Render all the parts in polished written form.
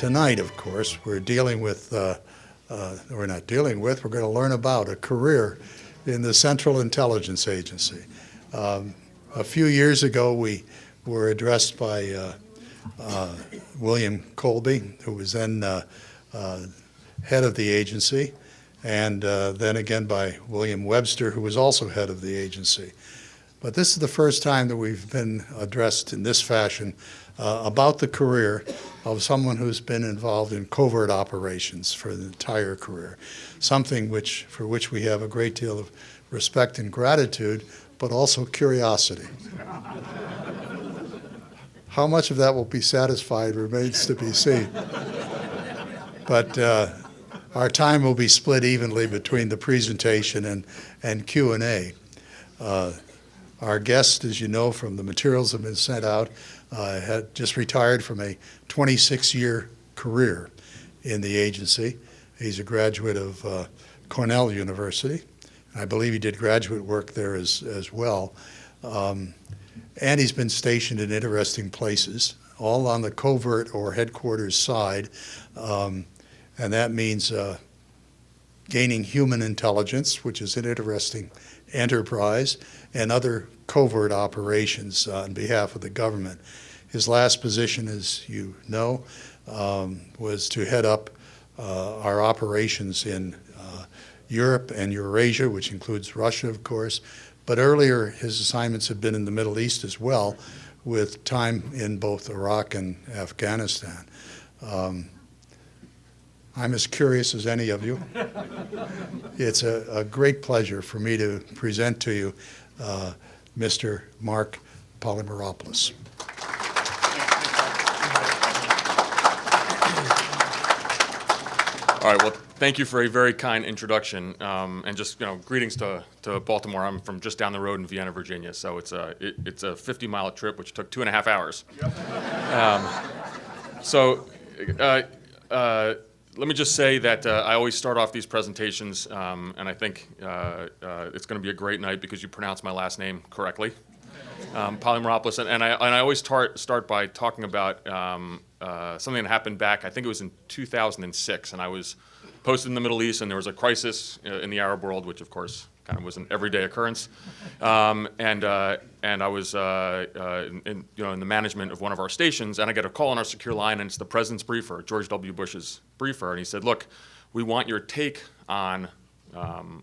tonight, of course, we're dealing with, we're not dealing with, we're going to learn about a career in the Central Intelligence Agency. A few years ago, we were addressed by William Colby, who was then head of the agency, and then again by William Webster, who was also head of the agency. But this is the first time that we've been addressed in this fashion about the career of someone who's been involved in covert operations for the entire career, something for which we have a great deal of respect and gratitude, but also curiosity. How much of that will be satisfied remains to be seen. But our time will be split evenly between the presentation and Q&A. Our guest, as you know from the materials that have been sent out, had just retired from a 26-year career in the agency. He's a graduate of Cornell University. I believe he did graduate work there as well. And he's been stationed in interesting places, all on the covert or headquarters side. And that means gaining human intelligence, which is an interesting enterprise, and other covert operations on behalf of the government. His last position, as you know, was to head up our operations in Europe and Eurasia, which includes Russia, of course. But earlier, his assignments had been in the Middle East as well, with time in both Iraq and Afghanistan. I'm as curious as any of you. It's a great pleasure for me to present to you Mr. Marc Polymeropoulos. All right, well, thank you for a very kind introduction, and just, greetings to Baltimore. I'm from just down the road in Vienna, Virginia, so it's a 50-mile trip, which took 2.5 hours. Let me just say that I always start off these presentations, and I think it's going to be a great night because you pronounce my last name correctly, Polymeropoulos. And I always start by talking about something that happened back, I think it was in 2006, and I was posted in the Middle East, and there was a crisis in the Arab world, which of course kind of was an everyday occurrence. And I was in the management of one of our stations, and I get a call on our secure line, and it's the president's briefer, George W. Bush's briefer, and he said, "Look, we want your take on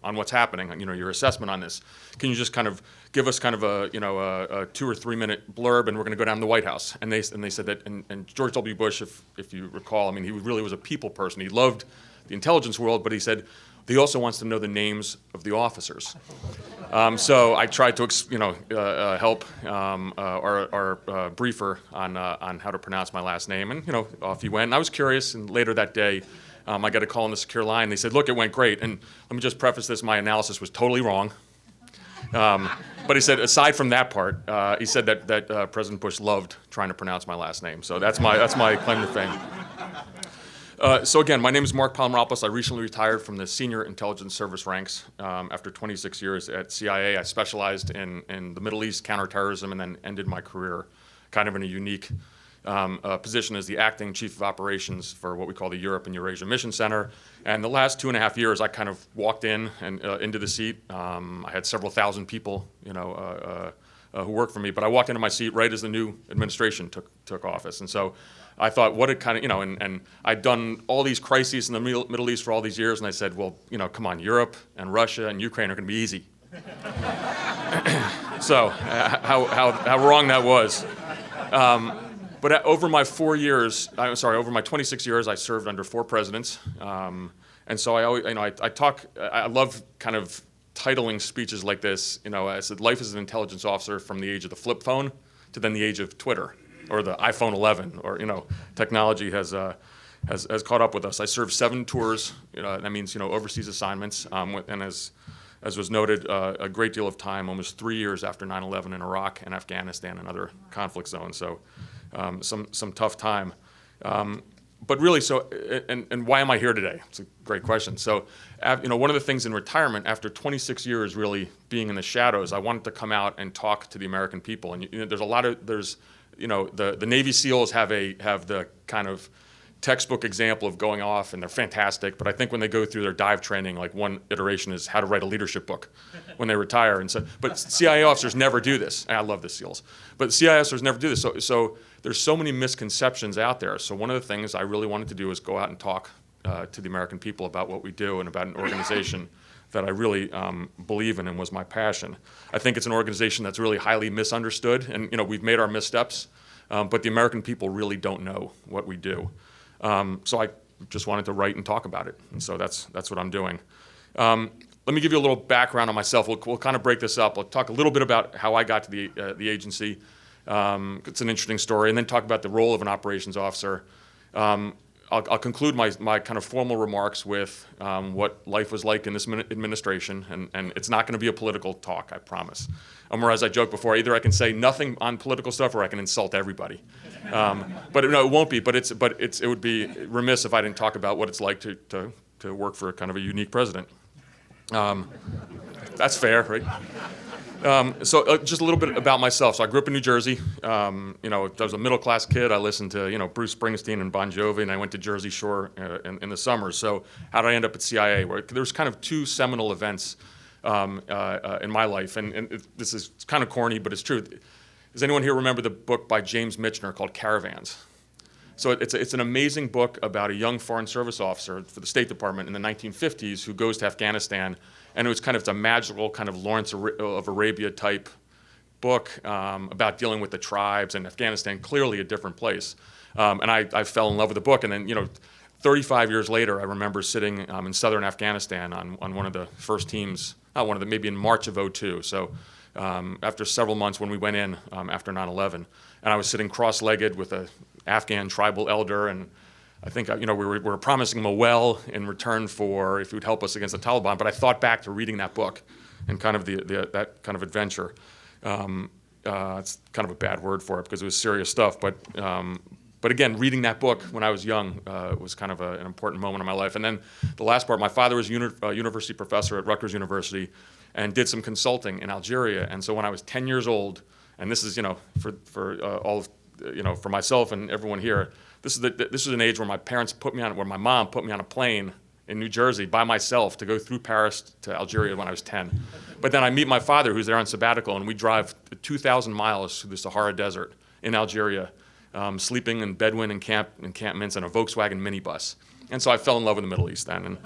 what's happening, your assessment on this. Can you just kind of give us kind of a 2 or 3 minute blurb, and we're going to go down to the White House." And they said that, and George W. Bush, if you recall, I mean, he really was a people person. He loved the intelligence world, but he said he also wants to know the names of the officers. So I tried to help our briefer on how to pronounce my last name, and off he went. And I was curious, and later that day, I got a call on the secure line. They said, "Look, it went great." And let me just preface this: my analysis was totally wrong. But he said, aside from that part, he said that President Bush loved trying to pronounce my last name. So that's my claim to fame. So again, my name is Marc Polymeropoulos. I recently retired from the Senior Intelligence Service ranks after 26 years at CIA. I specialized in the Middle East counterterrorism, and then ended my career kind of in a unique position as the acting chief of operations for what we call the Europe and Eurasia Mission Center. And the last 2.5 years, I kind of walked in and into the seat. I had several thousand people, who worked for me, but I walked into my seat right as the new administration took office. And so I thought, what it kind of, and I'd done all these crises in the Middle East for all these years, and I said, well, come on, Europe and Russia and Ukraine are going to be easy. So how wrong that was. But over my 26 years, I served under 4 presidents, and so I always, I love kind of titling speeches like this. I said, life as an intelligence officer from the age of the flip phone to then the age of Twitter or the iPhone 11, or technology has caught up with us. I served 7 tours. That means overseas assignments, and as was noted, a great deal of time, almost 3 years after 9/11 in Iraq and Afghanistan and other conflict zones. So. Some tough time, but really, so and why am I here today? It's a great question. So, one of the things in retirement, after 26 years really being in the shadows, I wanted to come out and talk to the American people. And there's a lot of the Navy SEALs have the kind of textbook example of going off, and they're fantastic, but I think when they go through their dive training, like one iteration is how to write a leadership book when they retire. And so, but CIA officers never do this. And I love the SEALs, but CIA officers never do this. So there's so many misconceptions out there. So one of the things I really wanted to do is go out and talk to the American people about what we do and about an organization that I really believe in and was my passion. I think it's an organization that's really highly misunderstood, and we've made our missteps, but the American people really don't know what we do. So I just wanted to write and talk about it, and so that's what I'm doing. Let me give you a little background on myself. We'll kind of break this up. We'll talk a little bit about how I got to the agency. It's an interesting story, and then talk about the role of an operations officer. I'll conclude my kind of formal remarks with what life was like in this administration, and it's not going to be a political talk, I promise. Or as I joked before, either I can say nothing on political stuff or I can insult everybody. But no, it won't be. But it would be remiss if I didn't talk about what it's like to work for kind of a unique president. That's fair, right? So just a little bit about myself. So I grew up in New Jersey. I was a middle-class kid. I listened to Bruce Springsteen and Bon Jovi, and I went to Jersey Shore in the summers. So how did I end up at CIA? Well, there was kind of two seminal events in my life, and this is kind of corny, but it's true. Does anyone here remember the book by James Michener called Caravans? So it's an amazing book about a young Foreign Service officer for the State Department in the 1950s who goes to Afghanistan, and it's a magical kind of Lawrence of Arabia type book about dealing with the tribes, and Afghanistan clearly a different place. And I fell in love with the book, and then 35 years later, I remember sitting in southern Afghanistan on one of the first teams, not one of them, maybe in March of '02. So after several months when we went in after 9/11, and I was sitting cross-legged with an Afghan tribal elder, and I think we were promising him a well in return for if he would help us against the Taliban. But I thought back to reading that book and kind of that kind of adventure. It's kind of a bad word for it because it was serious stuff, but again, reading that book when I was young was kind of an important moment in my life. And then the last part, my father was a university professor at Rutgers University and did some consulting in Algeria. And so when I was 10 years old, and this is for myself and everyone here, this is an age where my mom put me on a plane in New Jersey by myself to go through Paris to Algeria when I was 10. But then I meet my father, who's there on sabbatical, and we drive 2,000 miles through the Sahara Desert in Algeria, sleeping in Bedouin encampments in a Volkswagen minibus. And so I fell in love with the Middle East then.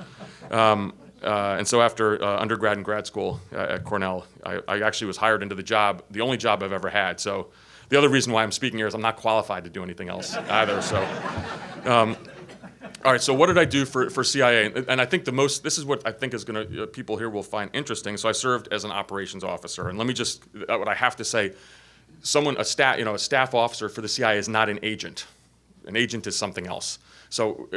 And so after undergrad and grad school at Cornell, I actually was hired into the job, the only job I've ever had. So the other reason why I'm speaking here is I'm not qualified to do anything else either. So, all right. So what did I do for CIA? And I think this is what I think is going to people here will find interesting. So I served as an operations officer, and let me just what I have to say. A staff officer for the CIA is not an agent. An agent is something else. So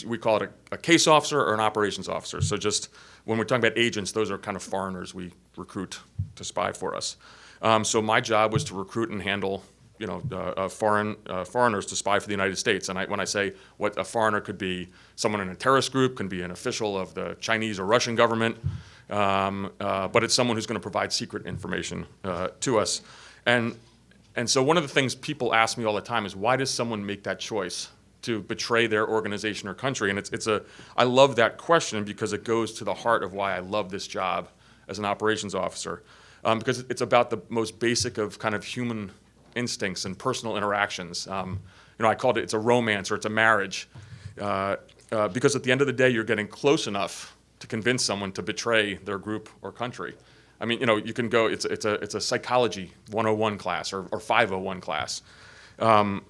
we call it a case officer or an operations officer. So just when we're talking about agents, those are kind of foreigners we recruit to spy for us. So my job was to recruit and handle, foreigners to spy for the United States. And when I say what a foreigner could be, someone in a terrorist group, can be an official of the Chinese or Russian government, but it's someone who's going to provide secret information to us. And so one of the things people ask me all the time is, why does someone make that choice to betray their organization or country? And I love that question because it goes to the heart of why I love this job as an operations officer, because it's about the most basic of kind of human instincts and personal interactions. I called it's a romance or it's a marriage, because at the end of the day, you're getting close enough to convince someone to betray their group or country. I mean, you can go. It's a psychology 101 class or 501 class, and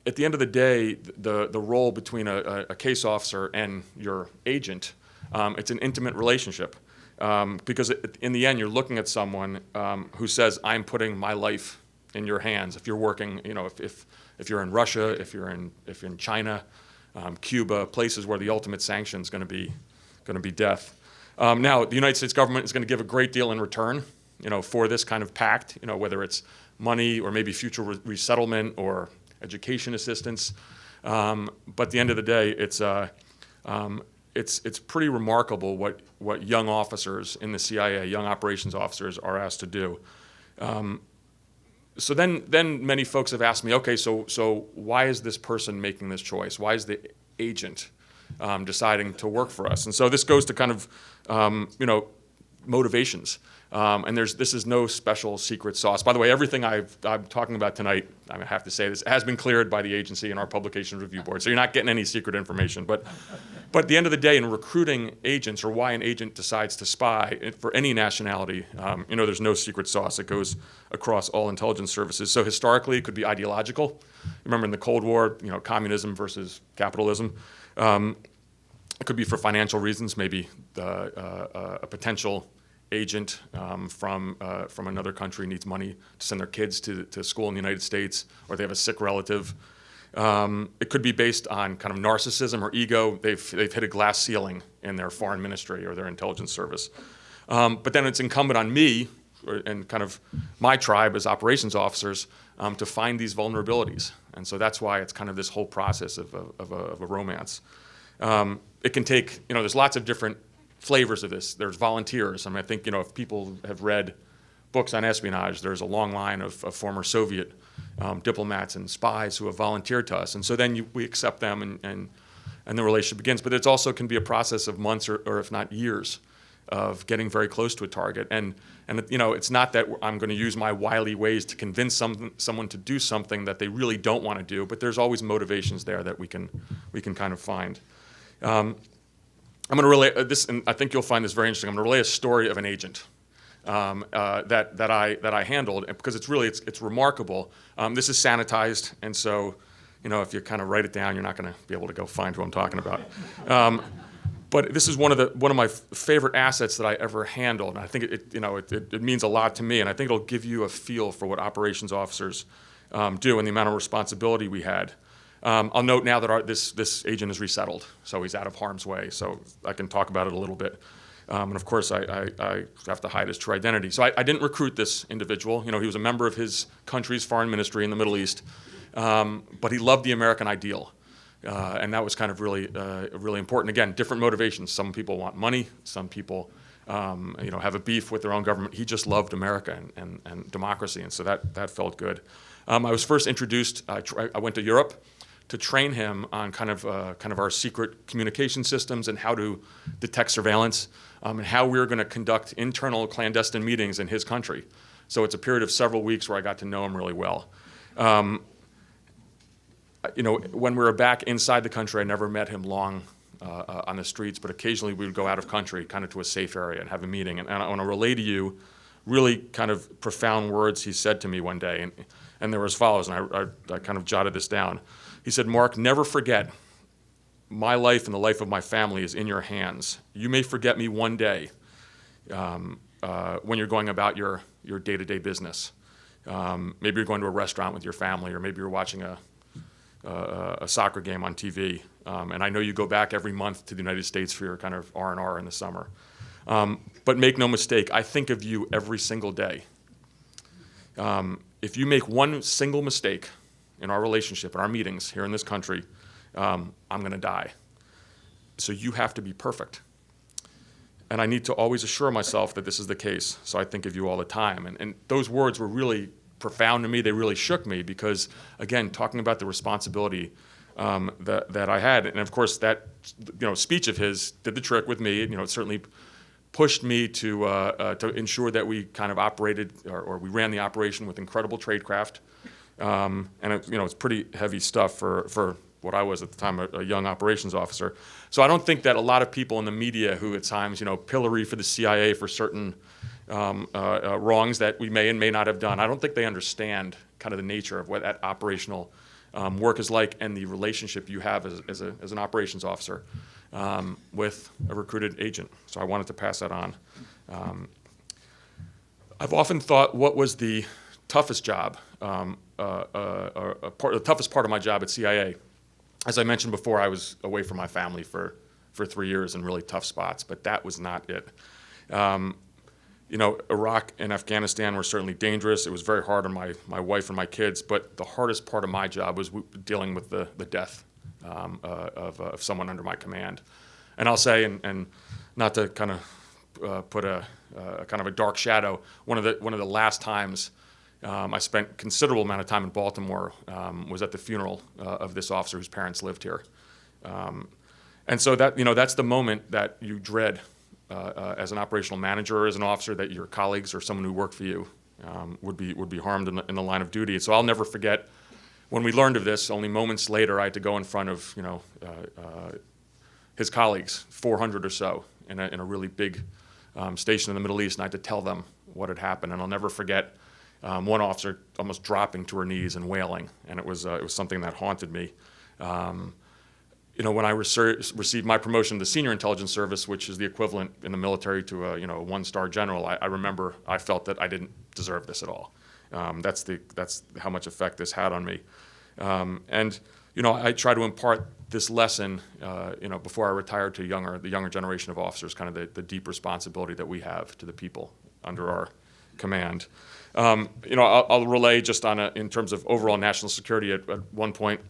at the end of the day, the role between a case officer and your agent, it's an intimate relationship, because in the end, you're looking at someone who says, "I'm putting my life in your hands." If you're working, if you're in Russia, if you're in China, Cuba, places where the ultimate sanction is going to be death. Now, the United States government is going to give a great deal in return, for this kind of pact, whether it's money or maybe future resettlement or education assistance. But at the end of the day, it's pretty remarkable what young officers in the CIA, young operations officers, are asked to do. So then many folks have asked me, okay, so why is this person making this choice? Why is the agent deciding to work for us? And so this goes to kind of, motivations. And this is no special secret sauce. By the way, everything I'm talking about tonight, I have to say this, has been cleared by the agency and our Publications Review Board. So you're not getting any secret information. But at the end of the day, in recruiting agents, or why an agent decides to spy for any nationality, there's no secret sauce. It goes across all intelligence services. So historically, it could be ideological. Remember in the Cold War, communism versus capitalism. It could be for financial reasons, maybe a potential agent from another country needs money to send their kids to school in the United States, or they have a sick relative. It could be based on kind of narcissism or ego. They've hit a glass ceiling in their foreign ministry or their intelligence service. But then it's incumbent on me and kind of my tribe as operations officers to find these vulnerabilities. And so that's why it's kind of this whole process of a romance. It can take, there's lots of different flavors of this. There's volunteers. I think, if people have read books on espionage, there's a long line of former Soviet diplomats and spies who have volunteered to us. And so then we accept them and the relationship begins. But it also can be a process of months or if not years of getting very close to a target. And it's not that I'm going to use my wily ways to convince someone to do something that they really don't want to do, but there's always motivations there that we can kind of find. I'm going to relay this, and I think you'll find this very interesting. I'm going to relay a story of an agent that I handled, because it's remarkable. This is sanitized, and so if you kind of write it down, you're not going to be able to go find who I'm talking about. But this is one of my favorite assets that I ever handled, and I think it means a lot to me, and I think it'll give you a feel for what operations officers do and the amount of responsibility we had. I'll note now that this agent is resettled, so he's out of harm's way, so I can talk about it a little bit. And of course, I have to hide his true identity. So I didn't recruit this individual. He was a member of his country's foreign ministry in the Middle East, but he loved the American ideal. And that was kind of really important. Again, different motivations. Some people want money. Some people have a beef with their own government. He just loved America and democracy, and so that felt good. I was first introduced, I went to Europe to train him on kind of our secret communication systems and how to detect surveillance, and how we were going to conduct internal clandestine meetings in his country. So it's a period of several weeks where I got to know him really well. When we were back inside the country, I never met him long on the streets, but occasionally we would go out of country, kind of to a safe area and have a meeting. And I want to relay to you really kind of profound words he said to me one day, and they were as follows, and I kind of jotted this down. He said, "Mark, never forget, my life and the life of my family is in your hands. You may forget me one day when you're going about your day-to-day business. Maybe you're going to a restaurant with your family, or maybe you're watching a soccer game on TV. And I know you go back every month to the United States for your kind of R&R in the summer. But make no mistake, I think of you every single day. If you make one single mistake in our relationship, in our meetings here in this country, I'm going to die. So you have to be perfect. And I need to always assure myself that this is the case. So I think of you all the time." And those words were really profound to me. They really shook me because, again, talking about the responsibility that I had. And of course, that speech of his did the trick with me. It certainly pushed me to ensure that we kind of operated, or we ran the operation with incredible tradecraft. And it's pretty heavy stuff for what I was at the time, a young operations officer. So I don't think that a lot of people in the media who at times pillory for the CIA for certain wrongs that we may and may not have done, I don't think they understand kind of the nature of what that operational work is like and the relationship you have as an operations officer with a recruited agent. So I wanted to pass that on. I've often thought, what was the toughest job, the toughest part of my job at CIA? As I mentioned before, I was away from my family for 3 years in really tough spots, but that was not it. Iraq and Afghanistan were certainly dangerous. It was very hard on my wife and my kids, but the hardest part of my job was dealing with the death of someone under my command. And I'll say, and not to kind of put a kind of a dark shadow, one of the last times I spent considerable amount of time in Baltimore, was at the funeral of this officer whose parents lived here. And so that, that's the moment that you dread as an operational manager or as an officer, that your colleagues or someone who worked for you would be harmed in the line of duty. So I'll never forget when we learned of this. Only moments later, I had to go in front of his colleagues, 400 or so, in a really big station in the Middle East, and I had to tell them what had happened. And I'll never forget one officer almost dropping to her knees and wailing, and it was something that haunted me. When I received my promotion to the Senior Intelligence Service, which is the equivalent in the military to a one-star general, I remember I felt that I didn't deserve this at all. That's how much effect this had on me. And I try to impart this lesson, before I retired to the younger generation of officers, kind of the deep responsibility that we have to the people under our command. I'll relay just in terms of overall national security. At one point,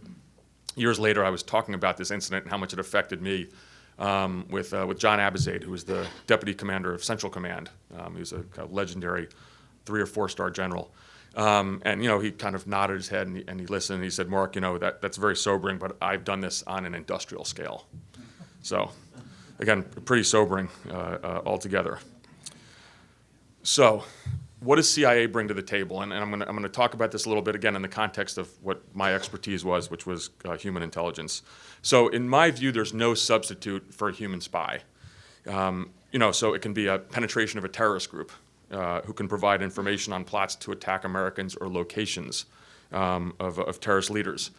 years later, I was talking about this incident and how much it affected me with John Abizaid, who was the deputy commander of Central Command. He was a kind of legendary 3- or 4-star general. And he kind of nodded his head and he listened, and he said, "Mark, that's very sobering, but I've done this on an industrial scale." So, again, pretty sobering altogether. So, what does CIA bring to the table? And I'm going to talk about this a little bit again in the context of what my expertise was, which was human intelligence. So, in my view, there's no substitute for a human spy. So it can be a penetration of a terrorist group. Who can provide information on plots to attack Americans or locations of terrorist leaders.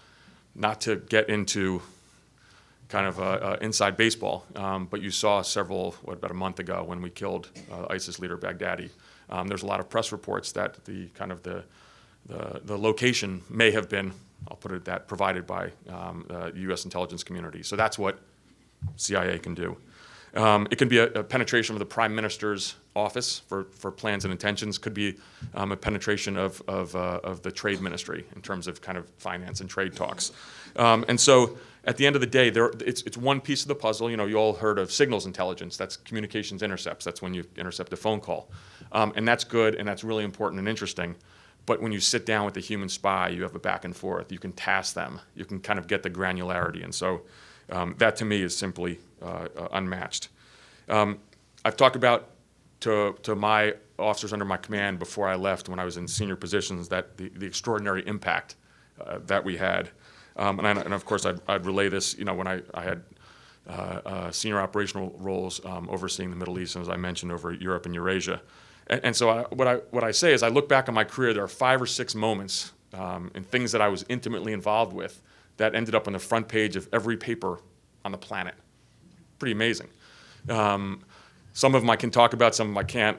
Not to get into kind of inside baseball, but you saw about a month ago when we killed ISIS leader Baghdadi. There's a lot of press reports that the location may have been, I'll put it that, provided by the U.S. intelligence community. So that's what CIA can do. It can be a penetration of the Prime Minister's office for plans and intentions. Could be a penetration of the Trade Ministry in terms of kind of finance and trade talks. And so at the end of the day, it's one piece of the puzzle. You all heard of signals intelligence. That's communications intercepts. That's when you intercept a phone call. And that's good, and that's really important and interesting. But when you sit down with a human spy, you have a back and forth. You can task them. You can kind of get the granularity. And so that, to me, is simply unmatched. I've talked about to my officers under my command before I left, when I was in senior positions, that the extraordinary impact that we had. And of course, I'd relay this, when I had senior operational roles overseeing the Middle East, and as I mentioned, over Europe and Eurasia. And so what I say is, I look back on my career, there are 5 or 6 moments and things that I was intimately involved with that ended up on the front page of every paper on the planet. Pretty amazing. Some of them I can talk about, some of them I can't.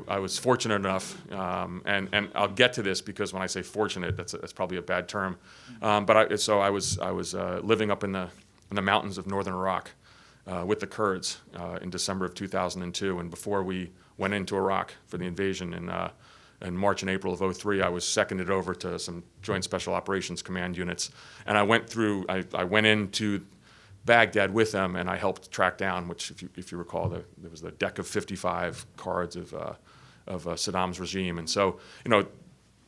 I was fortunate enough, and I'll get to this because when I say fortunate, that's probably a bad term. But I was living up in the mountains of northern Iraq with the Kurds in December of 2002, and before we went into Iraq for the invasion in March and April of 2003, I was seconded over to some Joint Special Operations Command units, and I went into Baghdad with them, and I helped track down, which, if you recall, there was the deck of 55 cards of Saddam's regime. And so,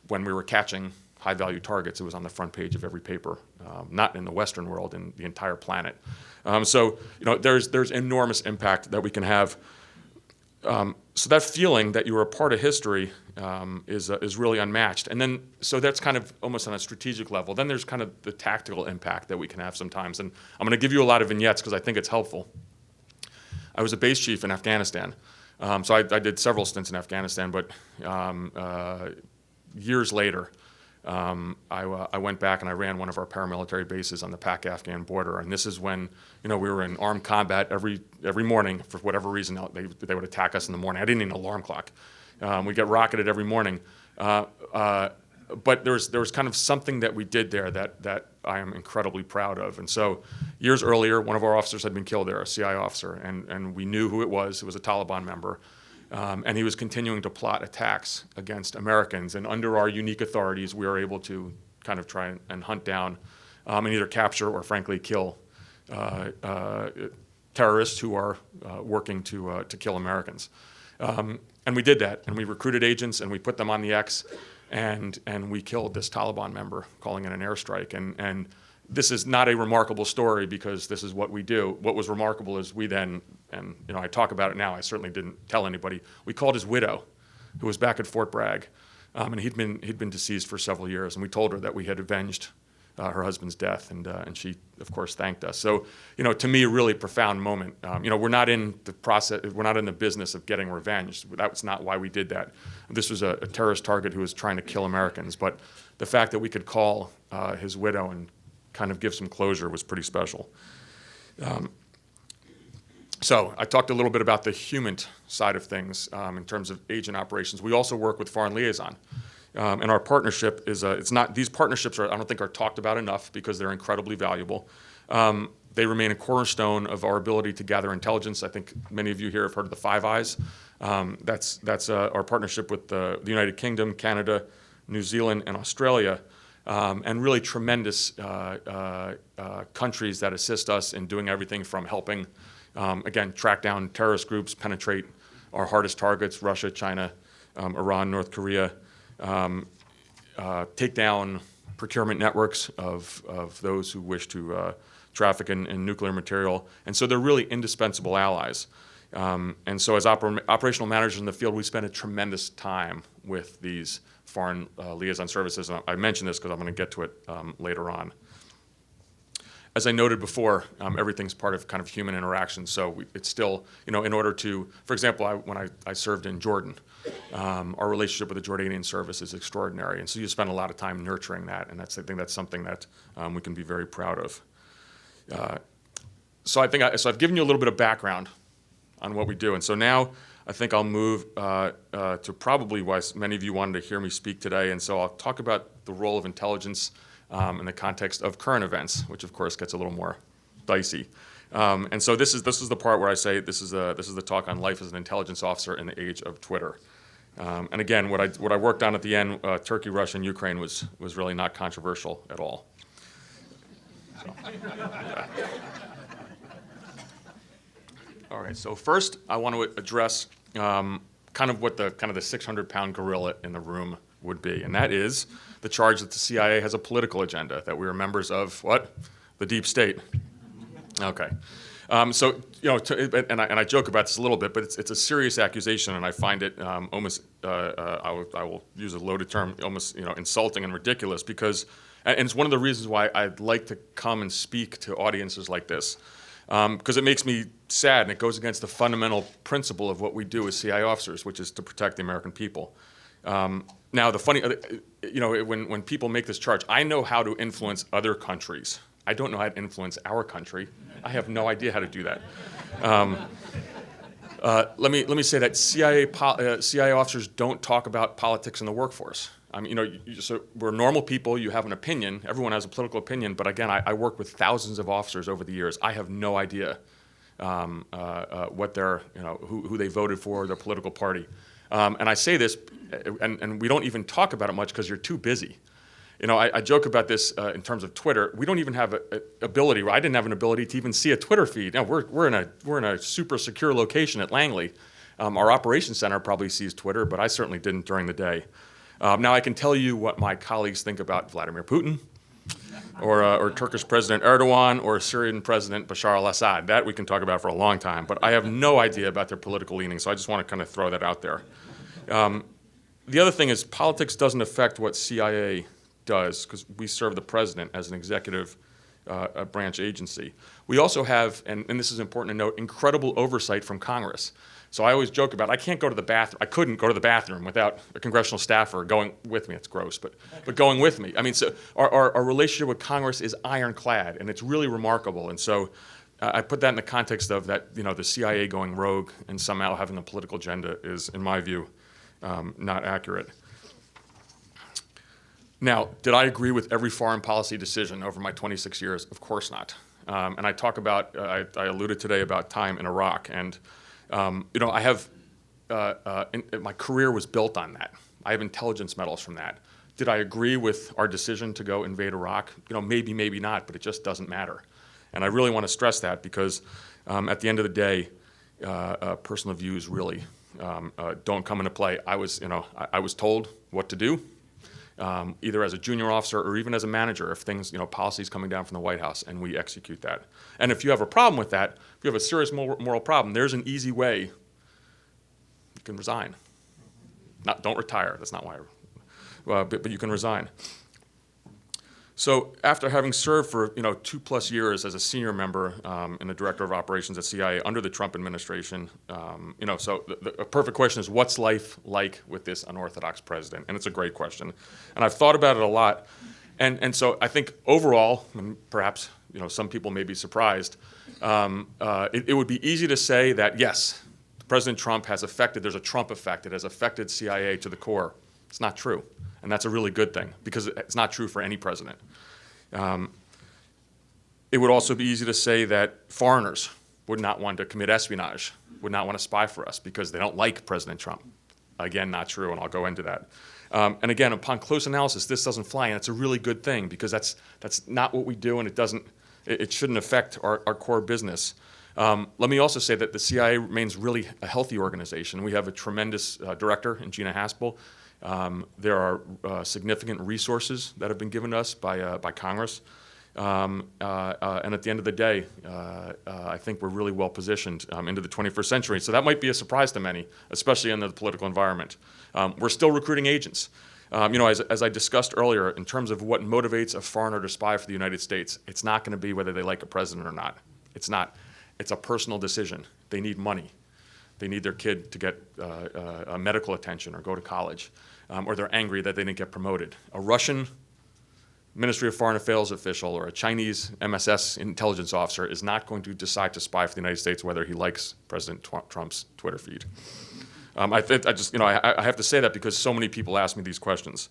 when we were catching high-value targets, it was on the front page of every paper, not in the Western world, in the entire planet. So, there's enormous impact that we can have. So that feeling that you were a part of history is really unmatched. And then, so that's kind of almost on a strategic level. Then there's kind of the tactical impact that we can have sometimes. And I'm going to give you a lot of vignettes because I think it's helpful. I was a base chief in Afghanistan. So I did several stints in Afghanistan, but years later, I went back and I ran one of our paramilitary bases on the Pak-Afghan border. And this is when, we were in armed combat every morning. For whatever reason, they would attack us in the morning. I didn't need an alarm clock. We'd get rocketed every morning. But there was kind of something that we did there that I am incredibly proud of. And so years earlier, one of our officers had been killed there, a CIA officer, and we knew who it was. It was a Taliban member. And he was continuing to plot attacks against Americans. And under our unique authorities, we were able to kind of try and hunt down and either capture or, frankly, kill terrorists who are working to kill Americans. And we did that. And we recruited agents, and we put them on the X. and we killed this Taliban member, calling it an airstrike. And this is not a remarkable story because this is what we do. What was remarkable is we then, and I talk about it now, I certainly didn't tell anybody, we called his widow, who was back at Fort Bragg, and he'd been deceased for several years, and we told her that we had avenged her husband's death, and she, of course, thanked us. So, to me, a really profound moment. We're not in the process, we're not in the business of getting revenge. That was not why we did that. This was a terrorist target who was trying to kill Americans, but the fact that we could call his widow and kind of give some closure was pretty special. So I talked a little bit about the human side of things in terms of agent operations. We also work with Foreign Liaison. And our partnership is, these partnerships I don't think are talked about enough because they're incredibly valuable. They remain a cornerstone of our ability to gather intelligence. I think many of you here have heard of the Five Eyes. That's our partnership with the United Kingdom, Canada, New Zealand, and Australia, and really tremendous countries that assist us in doing everything from helping, again, track down terrorist groups, penetrate our hardest targets, Russia, China, Iran, North Korea, take down procurement networks of those who wish to traffic in nuclear material. And so they're really indispensable allies. And so as operational managers in the field, we spend a tremendous time with these foreign liaison services. And I mention this because I'm going to get to it later on. As I noted before, everything's part of kind of human interaction. So it's still, in order to, for example, when I served in Jordan, our relationship with the Jordanian service is extraordinary. And so you spend a lot of time nurturing that. And I think that's something that we can be very proud of. So I've given you a little bit of background on what we do. And so now I think I'll move to probably why many of you wanted to hear me speak today. And so I'll talk about the role of intelligence in the context of current events, which of course gets a little more dicey. And so this is the part where I say this is the talk on life as an intelligence officer in the age of Twitter. And again, what I worked on at the end, Turkey, Russia, and Ukraine was really not controversial at all. So, all right. So first, I want to address kind of what the 600-pound gorilla in the room would be, and that is the charge that the CIA has a political agenda, that we are members of what? The deep state. Okay. So, and I joke about this a little bit, but it's a serious accusation, and I find it almost, I will use a loaded term, almost insulting and ridiculous, because, and it's one of the reasons why I'd like to come and speak to audiences like this, because it makes me sad, and it goes against the fundamental principle of what we do as CIA officers, which is to protect the American people. Now, the funny, when people make this charge, I know how to influence other countries. I don't know how to influence our country. I have no idea how to do that. Let me say that CIA officers don't talk about politics in the workforce. I mean, so we're normal people. You have an opinion. Everyone has a political opinion. But again, I work with thousands of officers over the years. I have no idea what their, who they voted for, their political party. And I say this, and we don't even talk about it much because you're too busy. I joke about this in terms of Twitter. We don't even have an ability. I didn't have an ability to even see a Twitter feed. Now we're in a super secure location at Langley. Our operations center probably sees Twitter, but I certainly didn't during the day. Now I can tell you what my colleagues think about Vladimir Putin, or Turkish President Erdogan, or Syrian President Bashar al-Assad. That we can talk about for a long time. But I have no idea about their political leanings. So I just want to kind of throw that out there. The other thing is politics doesn't affect what CIA does, because we serve the president as an executive branch agency. We also have, and this is important to note, incredible oversight from Congress. So I always joke about, I can't go to the bathroom. I couldn't go to the bathroom without a congressional staffer going with me. It's gross, but going with me. I mean, so our relationship with Congress is ironclad, and it's really remarkable. And so I put that in the context of that, the CIA going rogue and somehow having a political agenda is, in my view, not accurate. Now, did I agree with every foreign policy decision over my 26 years? Of course not. And I talk about, I alluded today about time in Iraq, and I have, my career was built on that. I have intelligence medals from that. Did I agree with our decision to go invade Iraq? Maybe, maybe not, but it just doesn't matter. And I really want to stress that because at the end of the day, personal views really don't come into play. I was told what to do. either as a junior officer or even as a manager if things, policies coming down from the White House, and we execute that. And if you have a problem with that, if you have a serious moral problem, there's an easy way. You can resign. Don't retire. That's not why. But you can resign. So after having served for 2+ years as a senior member and the director of operations at CIA under the Trump administration, so a perfect question is, what's life like with this unorthodox president? And it's a great question, and I've thought about it a lot. And so I think overall, and perhaps some people may be surprised, it would be easy to say that yes, President Trump has affected. There's a Trump effect. It has affected CIA to the core. It's not true. And that's a really good thing, because it's not true for any president. It would also be easy to say that foreigners would not want to commit espionage, would not want to spy for us because they don't like President Trump. Again, not true, and I'll go into that. And again, upon close analysis, this doesn't fly, and it's a really good thing, because that's not what we do, and it shouldn't affect our core business. Let me also say that the CIA remains really a healthy organization. We have a tremendous director in Gina Haspel. There are significant resources that have been given to us by Congress. And at the end of the day, I think we're really well positioned into the 21st century. So that might be a surprise to many, especially in the political environment. We're still recruiting agents. As I discussed earlier, in terms of what motivates a foreigner to spy for the United States, it's not going to be whether they like a president or not. It's not. It's a personal decision. They need money. They need their kid to get medical attention or go to college, or they're angry that they didn't get promoted. A Russian Ministry of Foreign Affairs official or a Chinese MSS intelligence officer is not going to decide to spy for the United States whether he likes President Trump's Twitter feed. I have to say that because so many people ask me these questions.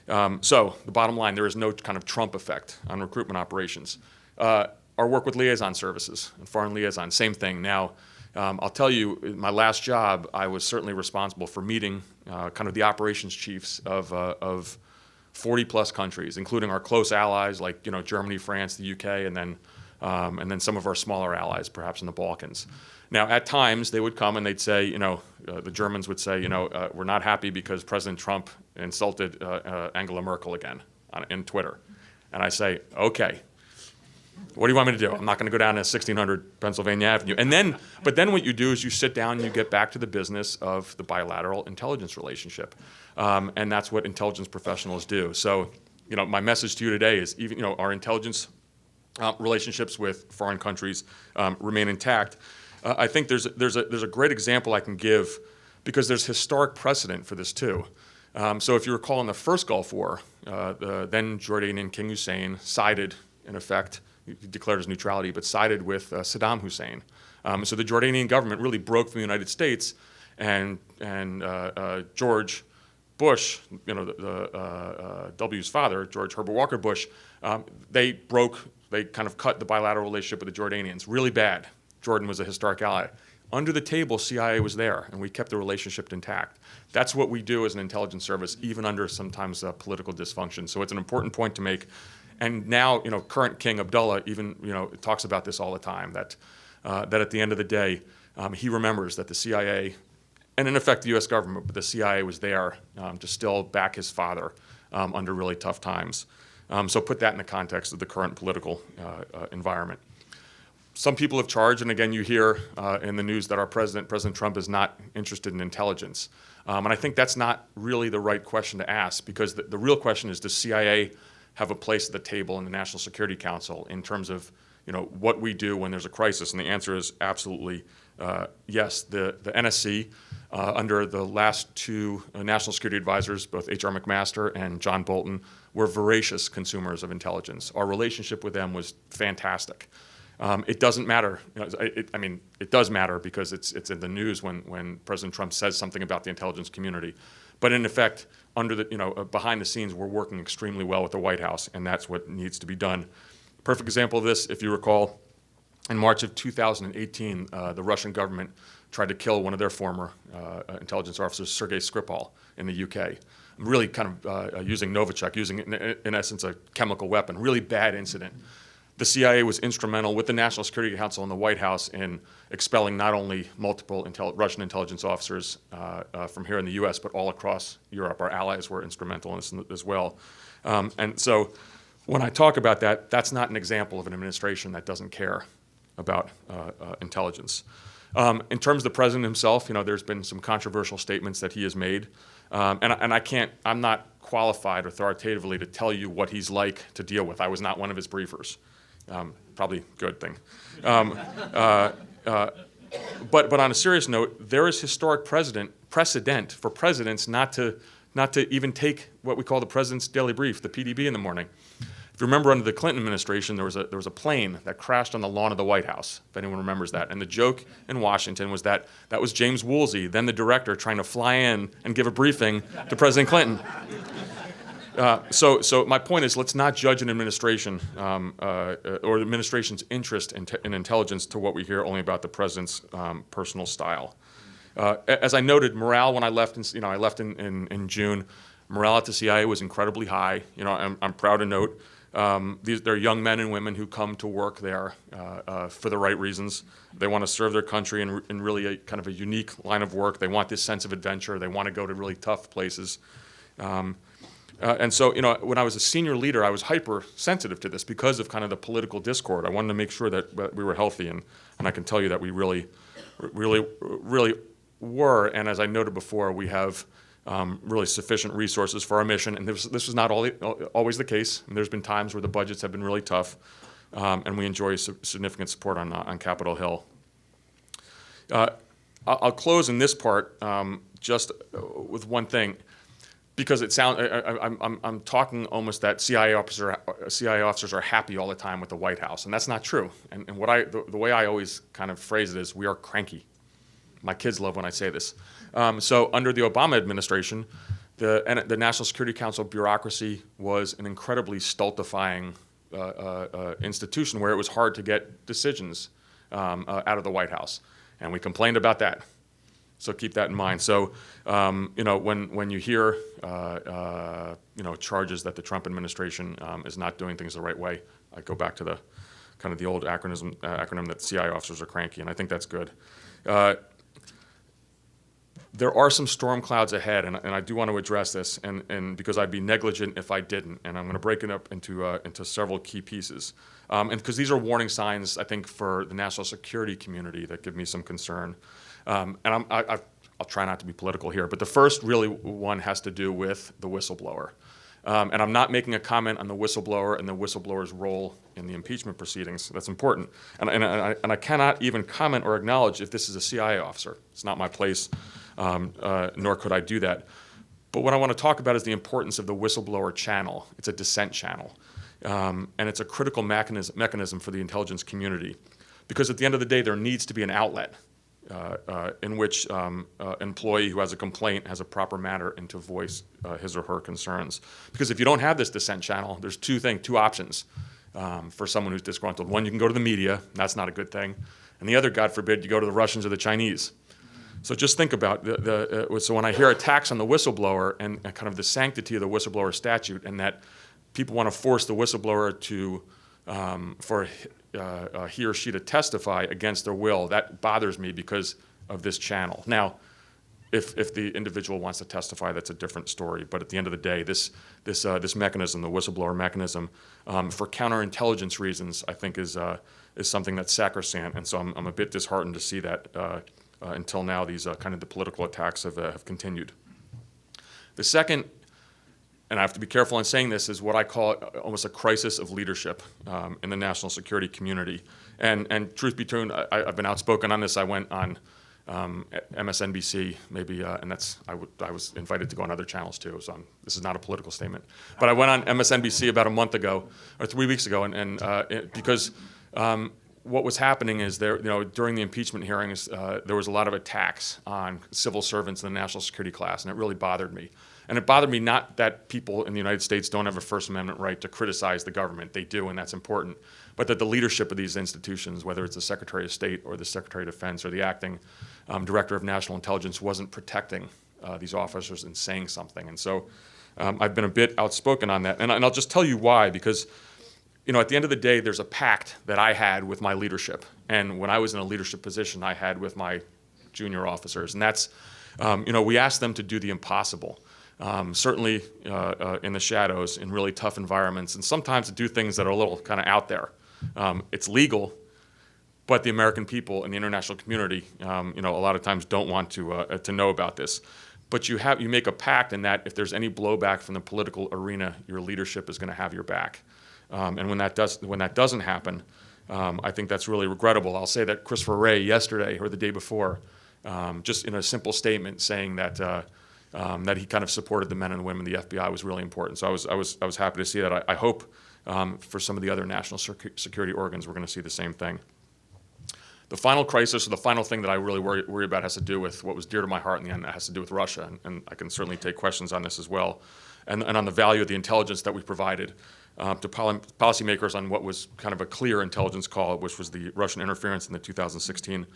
So the bottom line, there is no kind of Trump effect on recruitment operations. Our work with liaison services and foreign liaison, same thing. Now, I'll tell you, in my last job, I was certainly responsible for meeting kind of the operations chiefs of 40+ countries, including our close allies like Germany, France, the UK, and then some of our smaller allies, perhaps in the Balkans. Now, at times they would come and they'd say, the Germans would say, we're not happy because President Trump insulted Angela Merkel again in Twitter, and I say, okay. What do you want me to do? I'm not going to go down to 1600 Pennsylvania Avenue. But then what you do is you sit down and you get back to the business of the bilateral intelligence relationship. And that's what intelligence professionals do. So, my message to you today is even, our intelligence relationships with foreign countries remain intact. I think there's a great example I can give, because there's historic precedent for this too. So if you recall, in the first Gulf War, the then Jordanian King Hussein sided, in effect, he declared his neutrality, but sided with Saddam Hussein. So the Jordanian government really broke from the United States, and George Bush, W's father, George Herbert Walker Bush, they kind of cut the bilateral relationship with the Jordanians really bad. Jordan was a historic ally. Under the table, CIA was there, and we kept the relationship intact. That's what we do as an intelligence service, even under sometimes political dysfunction. So it's an important point to make. And now, current King Abdullah even, talks about this all the time, that at the end of the day, he remembers that the CIA, and in effect the U.S. government, but the CIA was there to still back his father under really tough times. So put that in the context of the current political environment. Some people have charged, and again, you hear in the news that our President Trump, is not interested in intelligence. And I think that's not really the right question to ask, because the real question is, does CIA have a place at the table in the National Security Council in terms of what we do when there's a crisis? And the answer is absolutely yes. The NSC, under the last two national security advisors, both H.R. McMaster and John Bolton, were voracious consumers of intelligence. Our relationship with them was fantastic. It doesn't matter. It does matter because it's in the news when President Trump says something about the intelligence community. But in effect, behind the scenes, we're working extremely well with the White House, and that's what needs to be done. Perfect example of this, if you recall, in March of 2018, the Russian government tried to kill one of their former intelligence officers, Sergei Skripal, in the UK. Really kind of using Novichok, using, in essence, a chemical weapon. Really bad incident. the CIA was instrumental with the National Security Council and the White House in expelling not only multiple Russian intelligence officers from here in the U.S., but all across Europe. Our allies were instrumental in this as well. And so when I talk about that, that's not an example of an administration that doesn't care about intelligence. In terms of the president himself, there's been some controversial statements that he has made. I'm not qualified authoritatively to tell you what he's like to deal with. I was not one of his briefers. Probably a good thing. But on a serious note, there is historic precedent for presidents not to even take what we call the president's daily brief, the PDB, in the morning. If you remember, under the Clinton administration, there was a plane that crashed on the lawn of the White House, if anyone remembers that. And the joke in Washington was that was James Woolsey, then the director, trying to fly in and give a briefing to President Clinton. So my point is, let's not judge an administration or the administration's interest in intelligence to what we hear only about the president's personal style. As I noted, morale when I left, in June, morale at the CIA was incredibly high. I'm proud to note they're young men and women who come to work there for the right reasons. They want to serve their country in really a kind of a unique line of work. They want this sense of adventure. They want to go to really tough places. And so, when I was a senior leader, I was hypersensitive to this because of kind of the political discord. I wanted to make sure that we were healthy, and I can tell you that we really were. And as I noted before, we have really sufficient resources for our mission. And this was not always the case. And there's been times where the budgets have been really tough, and we enjoy significant support on Capitol Hill. I'll close in this part just with one thing. Because I'm talking almost that CIA officers are happy all the time with the White House, and that's not true. And the way I always kind of phrase it is, we are cranky. My kids love when I say this. So under the Obama administration, the National Security Council bureaucracy was an incredibly stultifying institution where it was hard to get decisions out of the White House, and we complained about that. So keep that in mind. So, when you hear, charges that the Trump administration is not doing things the right way, I go back to the old acronym that CIA officers are cranky, and I think that's good. There are some storm clouds ahead, and I do want to address this, and because I'd be negligent if I didn't, and I'm going to break it up into several key pieces, and because these are warning signs, I think, for the national security community that give me some concern. And I'll try not to be political here, but the first really one has to do with the whistleblower. And I'm not making a comment on the whistleblower and the whistleblower's role in the impeachment proceedings. That's important. And I cannot even comment or acknowledge if this is a CIA officer. It's not my place, nor could I do that. But what I want to talk about is the importance of the whistleblower channel. It's a dissent channel. And it's a critical mechanism for the intelligence community. Because at the end of the day, there needs to be an outlet in which employee who has a complaint has a proper manner and to voice his or her concerns. Because if you don't have this dissent channel, there's two options for someone who's disgruntled. One, you can go to the media, that's not a good thing. And the other, God forbid, you go to the Russians or the Chinese. So just think about, so when I hear attacks on the whistleblower and kind of the sanctity of the whistleblower statute, and that people want to force the whistleblower to, for he or she to testify against their will, that bothers me because of this channel. Now, if the individual wants to testify, that's a different story. But at the end of the day, this mechanism, the whistleblower mechanism, for counterintelligence reasons, I think is something that's sacrosanct. And so I'm a bit disheartened to see that until now these kind of the political attacks have continued. The second, and I have to be careful in saying this, is what I call almost a crisis of leadership in the national security community. And truth be told, I've been outspoken on this. I went on MSNBC, maybe, and I was invited to go on other channels too. So this is not a political statement, but I went on MSNBC about a month ago or 3 weeks ago, because what was happening is during the impeachment hearings, there was a lot of attacks on civil servants in the national security class, and it really bothered me. And it bothered me not that people in the United States don't have a First Amendment right to criticize the government. They do, and that's important. But that the leadership of these institutions, whether it's the Secretary of State or the Secretary of Defense or the acting Director of National Intelligence, wasn't protecting these officers and saying something. And so I've been a bit outspoken on that. And I'll just tell you why, because at the end of the day, there's a pact that I had with my leadership. And when I was in a leadership position, I had with my junior officers. And that's, we asked them to do the impossible, certainly in the shadows, in really tough environments, and sometimes to do things that are a little kind of out there. It's legal, but the American people and the international community, a lot of times don't want to know about this. But you make a pact in that if there's any blowback from the political arena, your leadership is going to have your back. And when that doesn't happen, I think that's really regrettable. I'll say that Christopher Wray yesterday or the day before, just in a simple statement saying that that he kind of supported the men and women of the FBI was really important. So I was happy to see that. I hope for some of the other national security organs we're going to see the same thing. The final crisis, or the final thing that I really worry about, has to do with what was dear to my heart in the end. That has to do with Russia, and I can certainly take questions on this as well, and on the value of the intelligence that we provided to policymakers on what was kind of a clear intelligence call, which was the Russian interference in the 2016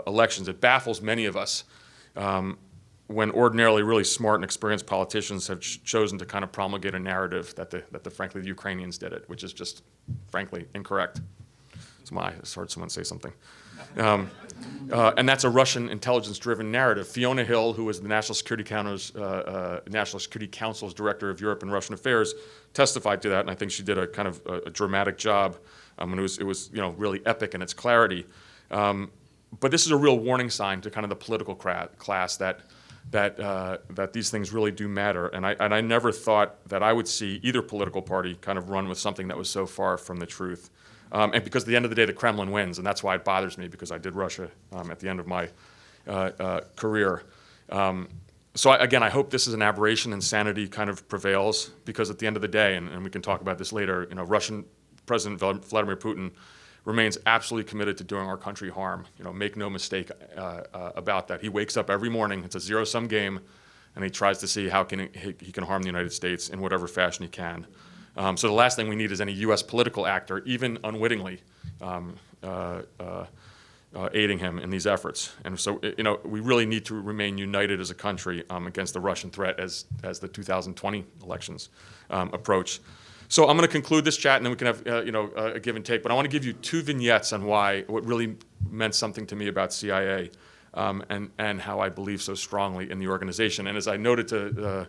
elections. It baffles many of us when ordinarily really smart and experienced politicians have chosen to kind of promulgate a narrative that frankly, the Ukrainians did it, which is just, frankly, incorrect. I just heard someone say something. And that's a Russian intelligence-driven narrative. Fiona Hill, who was the National Security Council's Director of Europe and Russian Affairs, testified to that, and I think she did a kind of a dramatic job. And it was really epic in its clarity. But this is a real warning sign to kind of the political class that these things really do matter. And I never thought that I would see either political party kind of run with something that was so far from the truth. And because at the end of the day, the Kremlin wins, and that's why it bothers me, because I did Russia at the end of my career. So again, I hope this is an aberration and sanity kind of prevails, because at the end of the day, and we can talk about this later, Russian President Vladimir Putin remains absolutely committed to doing our country harm. Make no mistake about that. He wakes up every morning, it's a zero-sum game, and he tries to see how he can harm the United States in whatever fashion he can. So the last thing we need is any U.S. political actor, even unwittingly, aiding him in these efforts. And so, we really need to remain united as a country against the Russian threat as the 2020 elections approach. So I'm going to conclude this chat, and then we can have a give and take. But I want to give you two vignettes on what really meant something to me about CIA, and how I believe so strongly in the organization. And as I noted to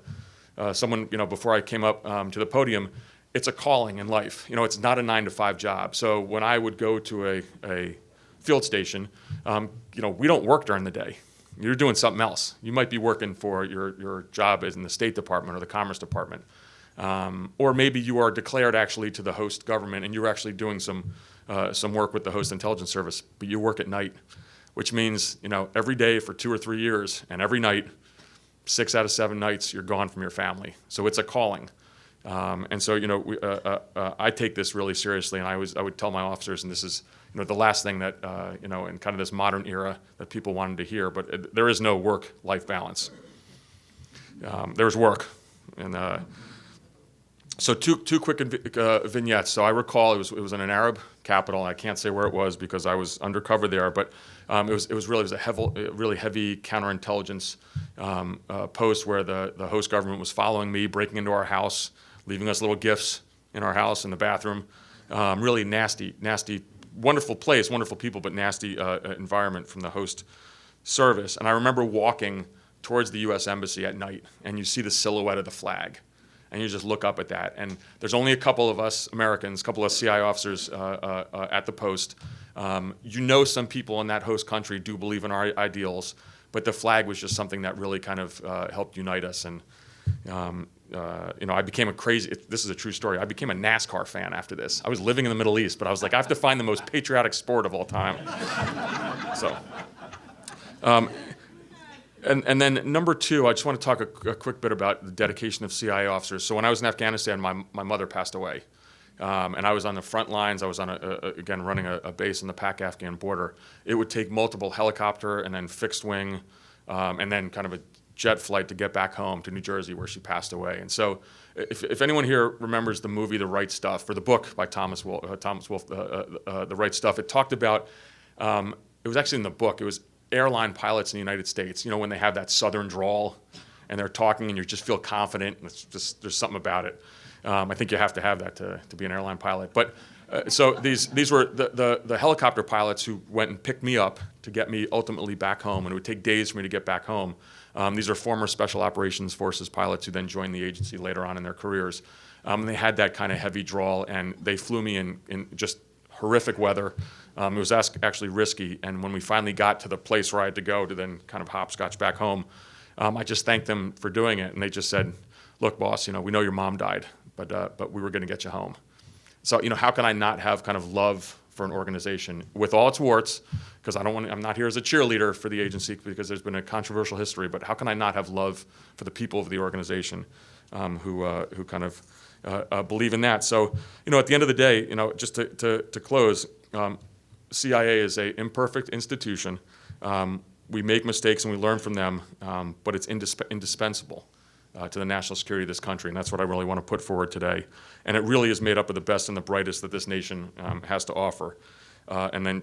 someone before I came up to the podium, it's a calling in life. It's not a 9-to-5 job. So when I would go to a field station, we don't work during the day. You're doing something else. You might be working for your job in the State Department or the Commerce Department. Or maybe you are declared actually to the host government, and you're actually doing some work with the host intelligence service, but you work at night, which means, every day for 2 or 3 years, and every night, 6 out of 7 nights, you're gone from your family. So it's a calling. And so, I take this really seriously, and I would tell my officers, and this is, the last thing that, in kind of this modern era that people wanted to hear, but there is no work-life balance. There's work. And so two quick vignettes. So I recall it was in an Arab capital. I can't say where it was because I was undercover there, but it was a really heavy counterintelligence post where the host government was following me, breaking into our house, leaving us little gifts in our house in the bathroom. Really nasty, wonderful place, wonderful people, but nasty environment from the host service. And I remember walking towards the U.S. Embassy at night, and you see the silhouette of the flag. And you just look up at that. And there's only a couple of us Americans, a couple of CI officers at the post. Some people in that host country do believe in our ideals, but the flag was just something that really kind of helped unite us. And, I became this is a true story, I became a NASCAR fan after this. I was living in the Middle East, but I was like, I have to find the most patriotic sport of all time. So. And then number two, I just want to talk a quick bit about the dedication of CIA officers. So when I was in Afghanistan, my mother passed away. And I was on the front lines. I was on, again, running a base on the Pak-Afghan border. It would take multiple helicopter and then fixed wing, and then kind of a jet flight to get back home to New Jersey where she passed away. And so if anyone here remembers the movie The Right Stuff, or the book by Thomas Wolfe, The Right Stuff, it talked about, it was actually in the book, it was airline pilots in the United States, when they have that southern drawl and they're talking and you just feel confident, and it's just, there's something about it. I think you have to have that to be an airline pilot. But so these were the helicopter pilots who went and picked me up to get me ultimately back home, and it would take days for me to get back home. These are former Special Operations Forces pilots who then joined the agency later on in their careers. They had that kind of heavy drawl, and they flew me in just horrific weather. It was actually risky, and when we finally got to the place where I had to go to then kind of hopscotch back home, I just thanked them for doing it, and they just said, "Look, boss, we know your mom died, but we were going to get you home." So, how can I not have kind of love for an organization with all its warts? Because I'm not here as a cheerleader for the agency because there's been a controversial history. But how can I not have love for the people of the organization who kind of believe in that? So, at the end of the day, just to close, CIA is an imperfect institution. We make mistakes and we learn from them, but it's indispensable to the national security of this country, and that's what I really want to put forward today. And it really is made up of the best and the brightest that this nation has to offer. And then,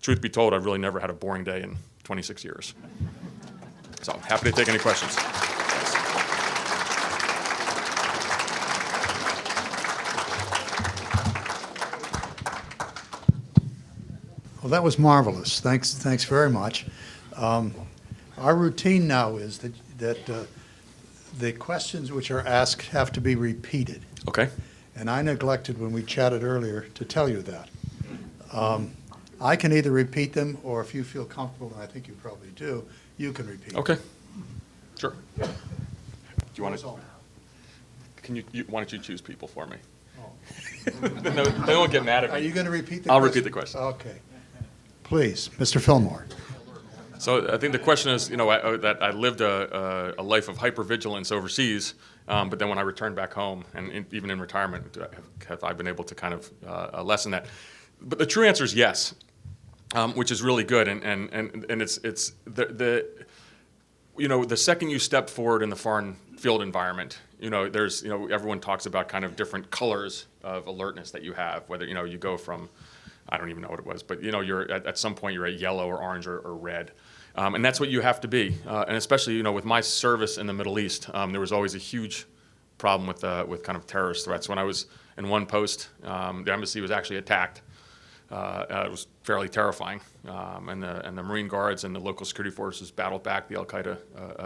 truth be told, I've really never had a boring day in 26 years. So happy to take any questions. Well, that was marvelous. Thanks very much. Our routine now is that the questions which are asked have to be repeated. Okay. And I neglected when we chatted earlier to tell you that. I can either repeat them, or if you feel comfortable, and I think you probably do, you can repeat them. Okay. Sure. Do you want to? Why don't you choose people for me? Oh. No, they won't get mad at me. Are you going to repeat the question? I'll repeat the question. Okay. Please, Mr. Fillmore. So I think the question is, that I lived a life of hypervigilance overseas, but then when I returned back home, and even in retirement, have I been able to kind of lessen that? But the true answer is yes, which is really good, and it's the second you step forward in the foreign field environment, there's everyone talks about kind of different colors of alertness that you have, whether you go from, I don't even know what it was, but you're at some point you're at yellow or orange or red. And that's what you have to be. And especially, with my service in the Middle East, there was always a huge problem with kind of terrorist threats. When I was in one post, the embassy was actually attacked. It was fairly terrifying. And the Marine Guards and the local security forces battled back the Al-Qaeda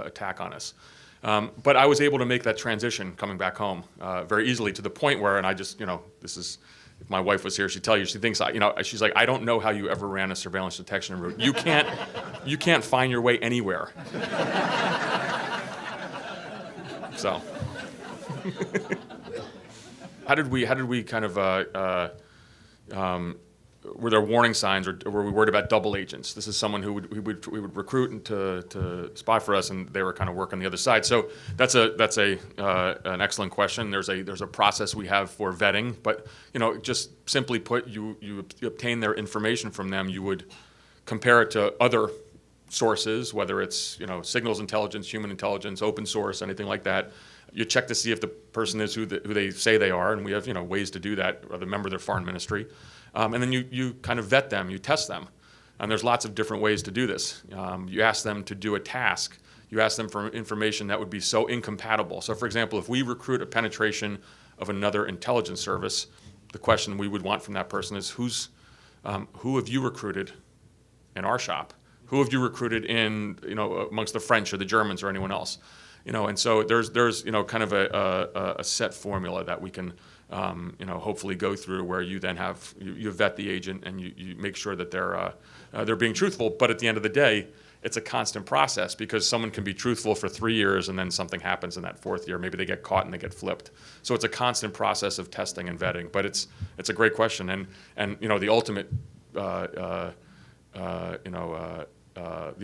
attack on us. But I was able to make that transition coming back home very easily, to the point where, and I just, this is, if my wife was here, she'd tell you, she thinks, she's like, I don't know how you ever ran a surveillance detection route. You can't find your way anywhere. So, how did we kind of, were there warning signs, or were we worried about double agents? This is someone who we would recruit to spy for us, and they were kind of working on the other side. So that's an excellent question. There's a process we have for vetting, but just simply put, you obtain their information from them. You would compare it to other sources, whether it's signals intelligence, human intelligence, open source, anything like that. You check to see if the person is who they say they are, and we have ways to do that, or the member of their foreign ministry. And then you kind of vet them, you test them. And there's lots of different ways to do this. You ask them to do a task. You ask them for information that would be so incompatible. So for example, if we recruit a penetration of another intelligence service, the question we would want from that person is, who have you recruited in our shop? Who have you recruited in, amongst the French or the Germans or anyone else? And so there's kind of a set formula that we can hopefully go through, where you then have you vet the agent and you make sure that they're being truthful. But at the end of the day, it's a constant process, because someone can be truthful for 3 years and then something happens in that 4th year. Maybe they get caught and they get flipped. So it's a constant process of testing and vetting. But it's a great question, and the ultimate the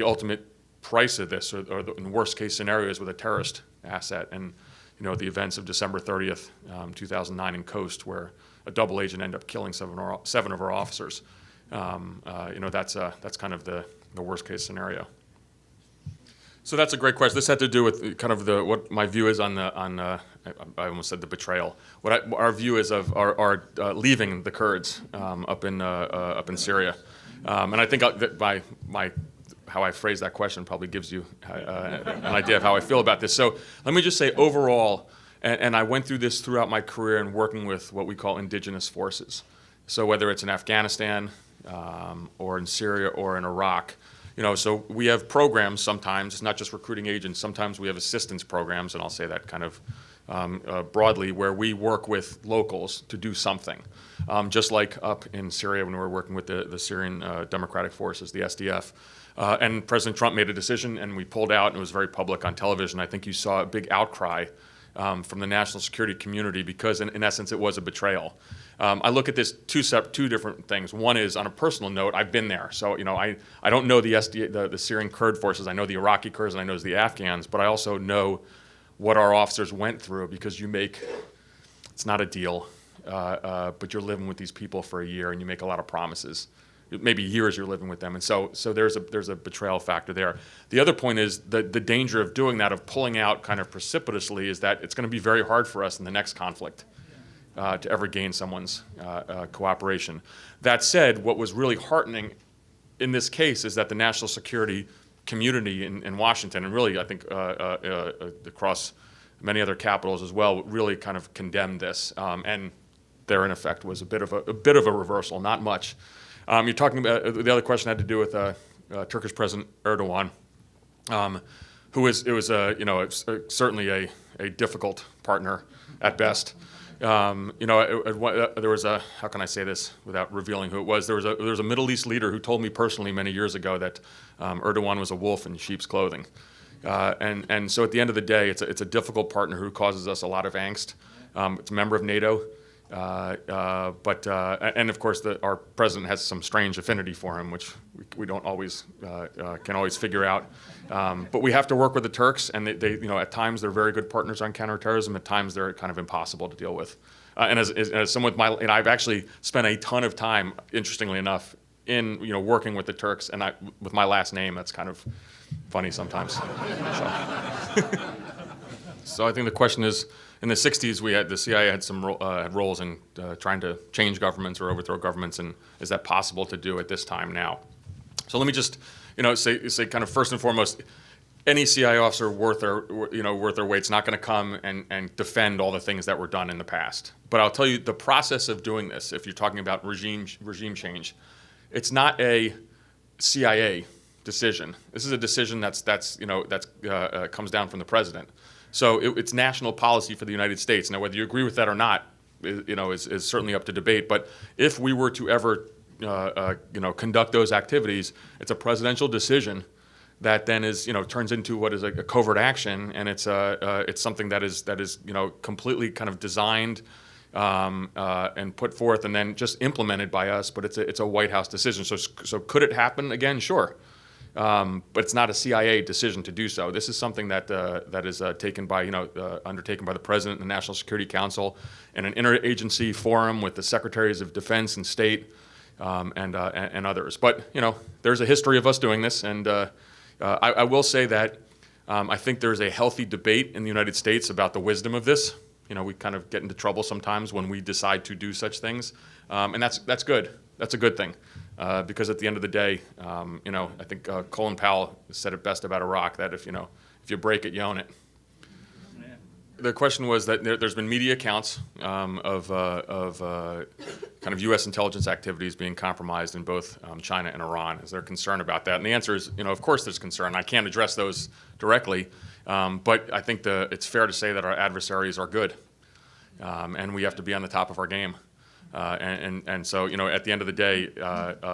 ultimate price of this, or in worst case scenarios with a terrorist asset, and the events of December 30th, 2009 in Coast, where a double agent ended up killing 7 of our officers. That's kind of the worst case scenario. So that's a great question. This had to do with kind of what my view is on I almost said the betrayal. What our view is of our leaving the Kurds up in Syria, and I think that how I phrase that question probably gives you an idea of how I feel about this. So let me just say, overall, And I went through this throughout my career in working with what we call indigenous forces. So whether it's in Afghanistan or in Syria or in Iraq, so we have programs sometimes. It's not just recruiting agents. Sometimes we have assistance programs, and I'll say that kind of broadly, where we work with locals to do something. Just like up in Syria when we were working with the Syrian Democratic Forces, the SDF. And President Trump made a decision, and we pulled out, and it was very public on television. I think you saw a big outcry from the national security community because, in essence, it was a betrayal. I look at this two different things. One is, on a personal note, I've been there. So, I don't know the Syrian Kurd forces. I know the Iraqi Kurds, and I know the Afghans, but I also know what our officers went through because it's not a deal, but you're living with these people for a year, and you make a lot of promises. Maybe years you're living with them, and so there's a betrayal factor there. The other point is the danger of doing that, of pulling out kind of precipitously, is that it's going to be very hard for us in the next conflict to ever gain someone's cooperation. That said, what was really heartening in this case is that the national security community in Washington, and really I think across many other capitals as well, really kind of condemned this, and there in effect was a bit of a reversal, not much. You're talking about the other question had to do with Turkish President Erdogan, who was certainly a difficult partner at best. There was a, how can I say this without revealing who it was? There was a Middle East leader who told me personally many years ago that Erdogan was a wolf in sheep's clothing, and so at the end of the day, it's a difficult partner who causes us a lot of angst. It's a member of NATO. And of course, our president has some strange affinity for him, which we don't always can always figure out. But we have to work with the Turks, and they at times they're very good partners on counterterrorism. At times they're kind of impossible to deal with. And as someone with I've actually spent a ton of time, interestingly enough, in working with the Turks, and with my last name, that's kind of funny sometimes. So I think the question is. In the 60s, the CIA had some had roles in trying to change governments or overthrow governments, and is that possible to do at this time now? So let me just, say kind of first and foremost, any CIA officer worth their weight's not going to come and defend all the things that were done in the past. But I'll tell you, the process of doing this, if you're talking about regime change, it's not a CIA decision. This is a decision that comes down from the president. So it's national policy for the United States. Now, whether you agree with that or not, is certainly up to debate. But if we were to ever, conduct those activities, it's a presidential decision that then turns into what is a covert action, and it's something that is completely kind of designed and put forth and then just implemented by us. But it's a White House decision. So could it happen again? Sure. But it's not a CIA decision to do so. This is something that is undertaken by the President and the National Security Council in an interagency forum with the Secretaries of Defense and State and others. But there's a history of us doing this, and I will say that I think there's a healthy debate in the United States about the wisdom of this. We kind of get into trouble sometimes when we decide to do such things, and that's good. That's a good thing. Because at the end of the day, I think Colin Powell said it best about Iraq, that if you break it, you own it. Yeah. The question was that there's been media accounts of kind of U.S. intelligence activities being compromised in both China and Iran. Is there concern about that? And the answer is, of course there's concern. I can't address those directly, but I think it's fair to say that our adversaries are good, and we have to be on the top of our game. And so, at the end of the day,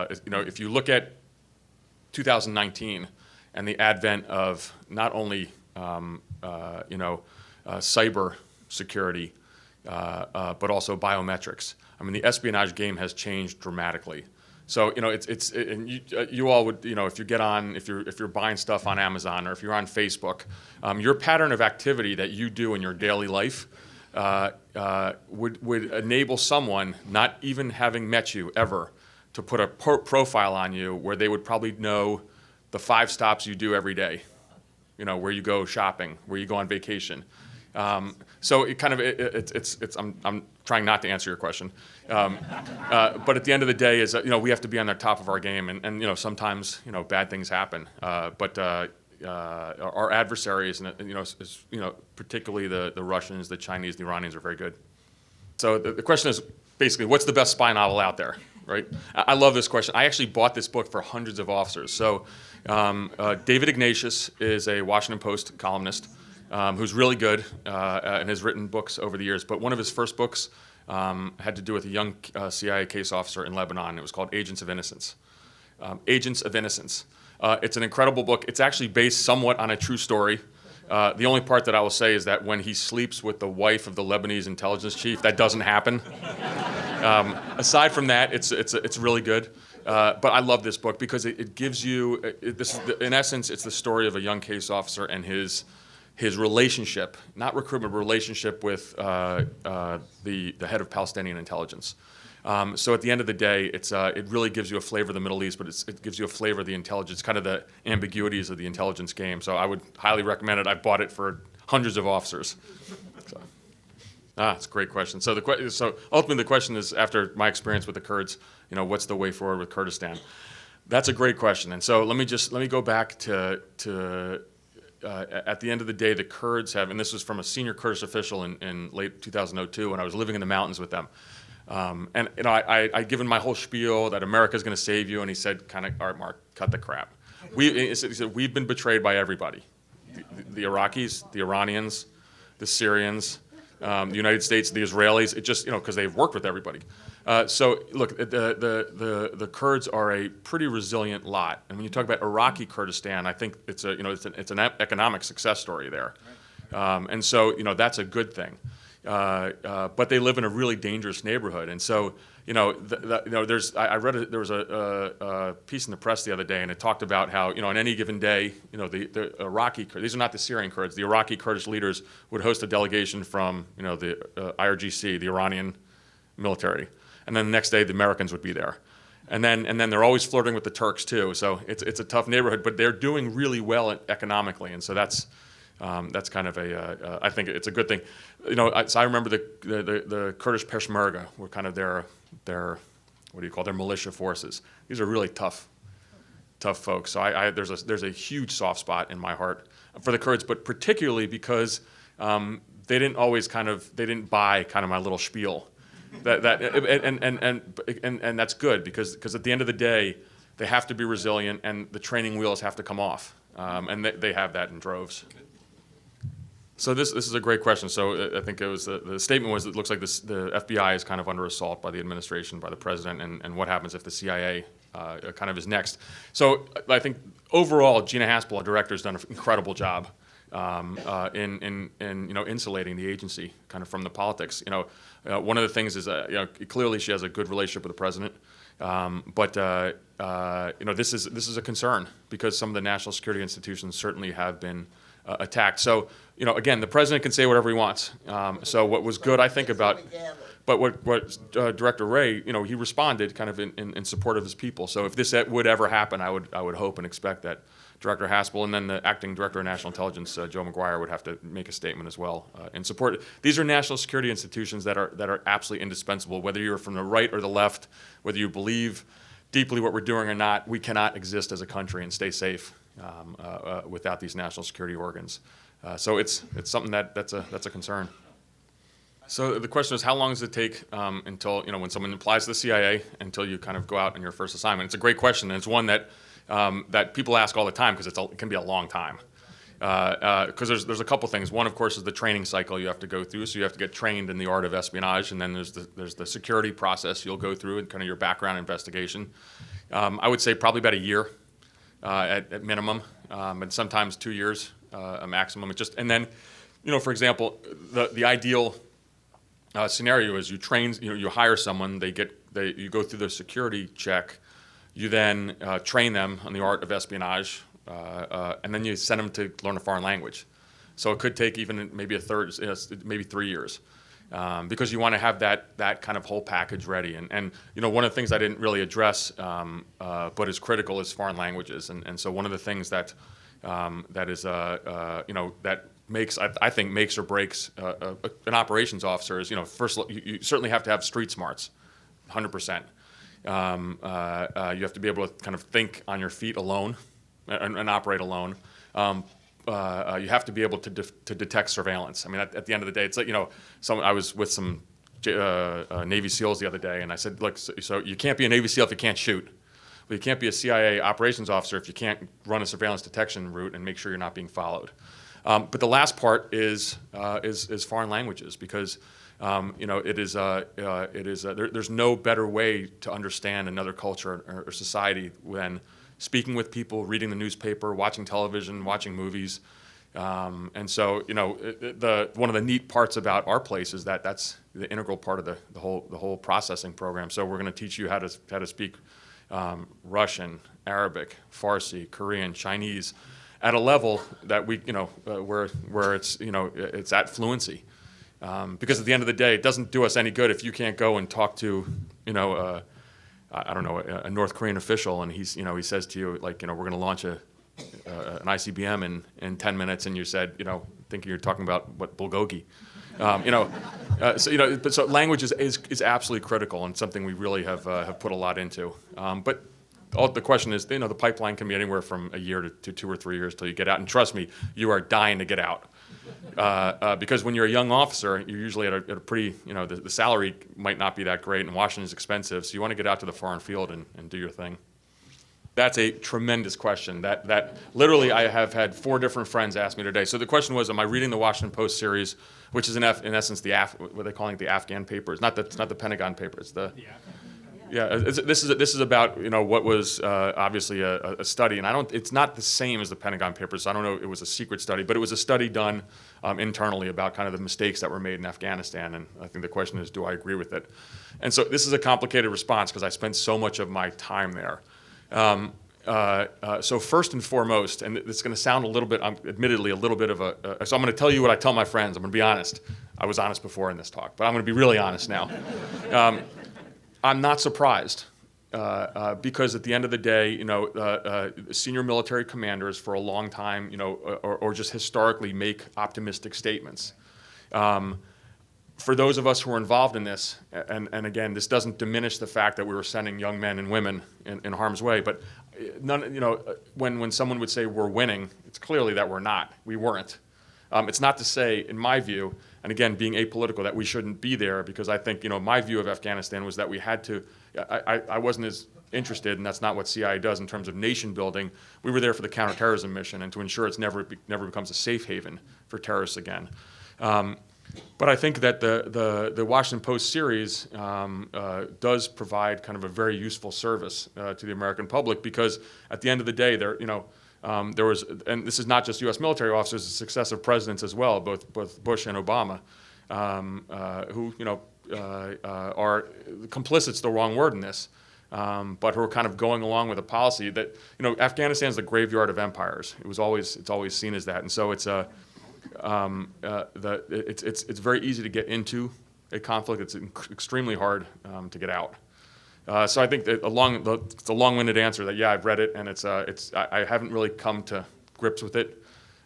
if you look at 2019 and the advent of not only, cyber security, but also biometrics, I mean, the espionage game has changed dramatically. So, you all would, if you get on, if you're buying stuff on Amazon or if you're on Facebook, your pattern of activity that you do in your daily life would enable someone, not even having met you ever, to put a profile on you where they would probably know the 5 stops you do every day, where you go shopping, where you go on vacation. So it kind of I'm trying not to answer your question, but at the end of the day is we have to be on the top of our game, and sometimes bad things happen, but our adversaries, and particularly the Russians, the Chinese, the Iranians are very good. So the question is basically, what's the best spy novel out there, right? I love this question. I actually bought this book for hundreds of officers. So David Ignatius is a Washington Post columnist who's really good and has written books over the years. But one of his first books had to do with a young CIA case officer in Lebanon. It was called Agents of Innocence. Agents of Innocence. It's an incredible book. It's actually based somewhat on a true story. The only part that I will say is that when he sleeps with the wife of the Lebanese intelligence chief, that doesn't happen. Aside from that, it's really good. But I love this book because it gives you, in essence, it's the story of a young case officer and his relationship, not recruitment, relationship with the head of Palestinian intelligence. So at the end of the day, it really gives you a flavor of the Middle East, but it gives you a flavor of the intelligence, kind of the ambiguities of the intelligence game. So I would highly recommend it. I've bought it for hundreds of officers. It's a great question. So ultimately the question is, after my experience with the Kurds, what's the way forward with Kurdistan? That's a great question. And so let me go back to at the end of the day, the Kurds have, and this was from a senior Kurdish official in late 2002 when I was living in the mountains with them. I given my whole spiel that America's going to save you, and he said, all right, Mark, cut the crap. He said, we've been betrayed by everybody. The Iraqis, the Iranians, the Syrians, the United States, the Israelis, because they've worked with everybody. So look, the Kurds are a pretty resilient lot. And when you talk about Iraqi Kurdistan, I think it's an economic success story there. And so, that's a good thing. But they live in a really dangerous neighborhood. And so, I read there was a piece in the press the other day, and it talked about how, on any given day, the Iraqi, these are not the Syrian Kurds, the Iraqi Kurdish leaders would host a delegation from, the IRGC, the Iranian military. And then the next day, the Americans would be there. And then they're always flirting with the Turks too. So it's a tough neighborhood, but they're doing really well economically. And so that's kind of I think it's a good thing. So I remember the Kurdish Peshmerga were kind of their their militia forces. These are really tough folks. So there's a huge soft spot in my heart for the Kurds, but particularly because they didn't buy kind of my little spiel. And that's good because at the end of the day, they have to be resilient and the training wheels have to come off, and they have that in droves. So this is a great question. So I think it was the statement was, it looks like the FBI is kind of under assault by the administration, by the president, and what happens if the CIA kind of is next. So I think overall, Gina Haspel, our director, has done an incredible job in insulating the agency kind of from the politics. One of the things is clearly she has a good relationship with the president, but this is a concern because some of the national security institutions certainly have been attacked. So again, the president can say whatever he wants. So what was good, I think, but what Director Wray, he responded kind of in support of his people. So if this would ever happen, I would hope and expect that Director Haspel and then the acting Director of National Intelligence, Joe McGuire, would have to make a statement as well in support. These are national security institutions that are absolutely indispensable. Whether you're from the right or the left, whether you believe deeply what we're doing or not, we cannot exist as a country and stay safe without these national security organs. So it's something that's a concern. So the question is, how long does it take until, when someone applies to the CIA until you kind of go out on your first assignment? It's a great question, and it's one that people ask all the time because it can be a long time. Because there's a couple things. One, of course, is the training cycle you have to go through. So you have to get trained in the art of espionage, and then there's the security process you'll go through and kind of your background investigation. I would say probably about a year at minimum, and sometimes 2 years a maximum. And then, for example, the ideal scenario is you hire someone, you go through the security check, you then train them on the art of espionage, and then you send them to learn a foreign language. So it could take even maybe maybe 3 years, because you want to have that kind of whole package ready. And one of the things I didn't really address, but is critical, is foreign languages. And so one of the things that makes, I think, makes or breaks an operations officer is, first you certainly have to have street smarts, 100%. You have to be able to kind of think on your feet alone and operate alone. you have to be able to detect surveillance. I mean, at the end of the day, it's like, I was with some Navy SEALs the other day, and I said, look, so you can't be a Navy SEAL if you can't shoot. But you can't be a CIA operations officer if you can't run a surveillance detection route and make sure you're not being followed. But the last part is foreign languages, because there's no better way to understand another culture or society than speaking with people, reading the newspaper, watching television, watching movies. And so, one of the neat parts about our place is that that's the integral part of the whole processing program. So we're going to teach you how to speak Russian, Arabic, Farsi, Korean, Chinese, at a level that we, where it's at fluency. Because at the end of the day, it doesn't do us any good if you can't go and talk to, a North Korean official, and he says to you, like, we're going to launch an ICBM in 10 minutes, and you said, thinking you're talking about what, bulgogi. So language is absolutely critical, and something we really have put a lot into. But the question is, the pipeline can be anywhere from a year to 2 or 3 years till you get out. And trust me, you are dying to get out. Because when you're a young officer, you're usually at a pretty, the salary might not be that great, and Washington is expensive, so you want to get out to the foreign field and do your thing. That's a tremendous question that literally I have had 4 different friends ask me today. So the question was, am I reading the Washington Post series, which is in essence what they're calling the Afghan paper. It's not the Pentagon paper. It's the this is about what was obviously a study, and it's not the same as the Pentagon papers. So I don't know if it was a secret study, but it was a study done internally about kind of the mistakes that were made in Afghanistan, and I think the question is, do I agree with it? And so this is a complicated response because I spent so much of my time there. So first and foremost, and it's going to sound a little bit, admittedly, a little bit of so I'm going to tell you what I tell my friends. I'm going to be honest. I was honest before in this talk, but I'm going to be really honest now. I'm not surprised because at the end of the day, senior military commanders for a long time, or just historically make optimistic statements. For those of us who are involved in this, and again, this doesn't diminish the fact that we were sending young men and women in harm's way, but when someone would say we're winning, it's clearly that we're not. We weren't. It's not to say, in my view, and again, being apolitical, that we shouldn't be there, because I think, my view of Afghanistan was that we had to, I wasn't as interested, and that's not what CIA does in terms of nation building. We were there for the counterterrorism mission and to ensure it's never becomes a safe haven for terrorists again. But I think that the Washington Post series does provide kind of a very useful service to the American public, because at the end of the day, there was, and this is not just U.S. military officers, it's successive presidents as well, both Bush and Obama, who are complicit's the wrong word in this, but who are kind of going along with a policy that Afghanistan is the graveyard of empires. It's always seen as that, and so it's it's very easy to get into a conflict. It's extremely hard to get out. So I think that it's a long-winded answer that, yeah, I've read it, and I haven't really come to grips with it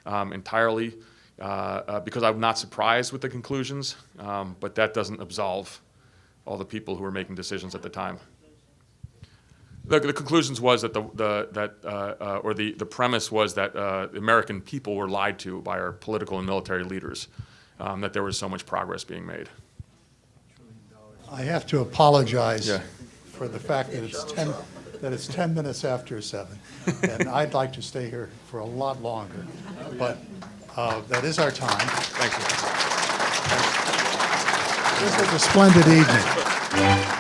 entirely because I'm not surprised with the conclusions, but that doesn't absolve all the people who were making decisions at the time. The conclusions was that the premise was that the American people were lied to by our political and military leaders, that there was so much progress being made. I have to apologize for the fact that it's 10 minutes after 7, and I'd like to stay here for a lot longer, but that is our time. Thank you. This was a splendid evening.